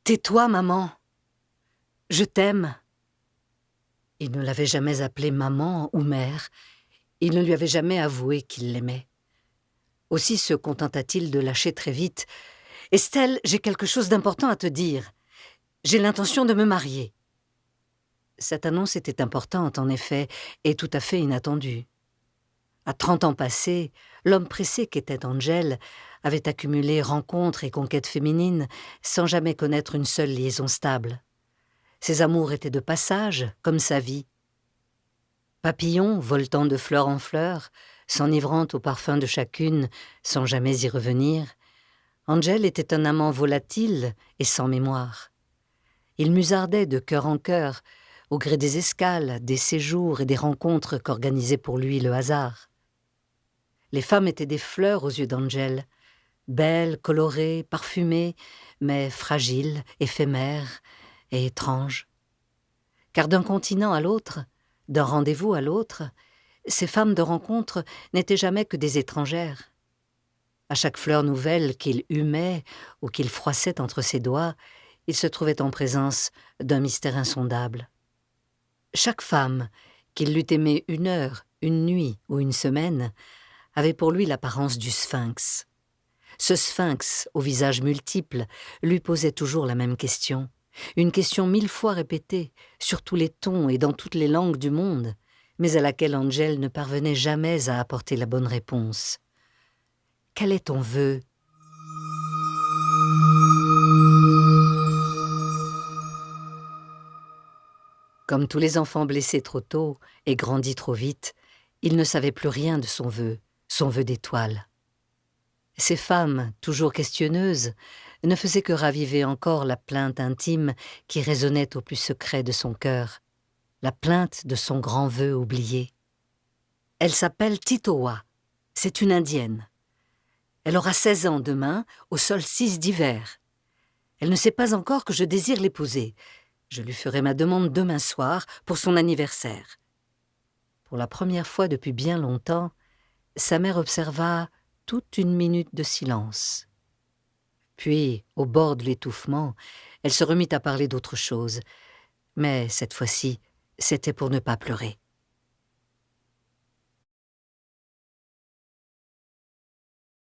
Tais-toi, maman. Je t'aime. Il ne l'avait jamais appelée maman ou mère. Il ne lui avait jamais avoué qu'il l'aimait. Aussi se contenta-t-il de lâcher très vite. « Estelle, j'ai quelque chose d'important à te dire. J'ai l'intention de me marier. » Cette annonce était importante, en effet, et tout à fait inattendue. À 30 ans passés, l'homme pressé qu'était Angel avait accumulé rencontres et conquêtes féminines sans jamais connaître une seule liaison stable. Ses amours étaient de passage, comme sa vie. Papillon, voltant de fleur en fleur, s'enivrant au parfum de chacune, sans jamais y revenir, Angel était un amant volatile et sans mémoire. Il musardait de cœur en cœur, au gré des escales, des séjours et des rencontres qu'organisait pour lui le hasard. Les femmes étaient des fleurs aux yeux d'Angel, belles, colorées, parfumées, mais fragiles, éphémères et étranges. Car d'un continent à l'autre, d'un rendez-vous à l'autre, ces femmes de rencontre n'étaient jamais que des étrangères. À chaque fleur nouvelle qu'il humait ou qu'il froissait entre ses doigts, il se trouvait en présence d'un mystère insondable. Chaque femme, qu'il l'eût aimée 1 heure, 1 nuit ou 1 semaine, avait pour lui l'apparence du sphinx. Ce sphinx, au visage multiple, lui posait toujours la même question, une question 1000 fois répétée, sur tous les tons et dans toutes les langues du monde, mais à laquelle Angel ne parvenait jamais à apporter la bonne réponse. « Quel est ton vœu ?» Comme tous les enfants blessés trop tôt et grandis trop vite, il ne savait plus rien de son vœu d'étoile. Ces femmes, toujours questionneuses, ne faisaient que raviver encore la plainte intime qui résonnait au plus secret de son cœur, la plainte de son grand vœu oublié. Elle s'appelle Titoa, c'est une indienne. Elle aura 16 ans demain, au solstice d'hiver. Elle ne sait pas encore que je désire l'épouser. Je lui ferai ma demande demain soir pour son anniversaire. Pour la première fois depuis bien longtemps, sa mère observa toute 1 minute de silence. Puis, au bord de l'étouffement, elle se remit à parler d'autre chose. Mais cette fois-ci, c'était pour ne pas pleurer.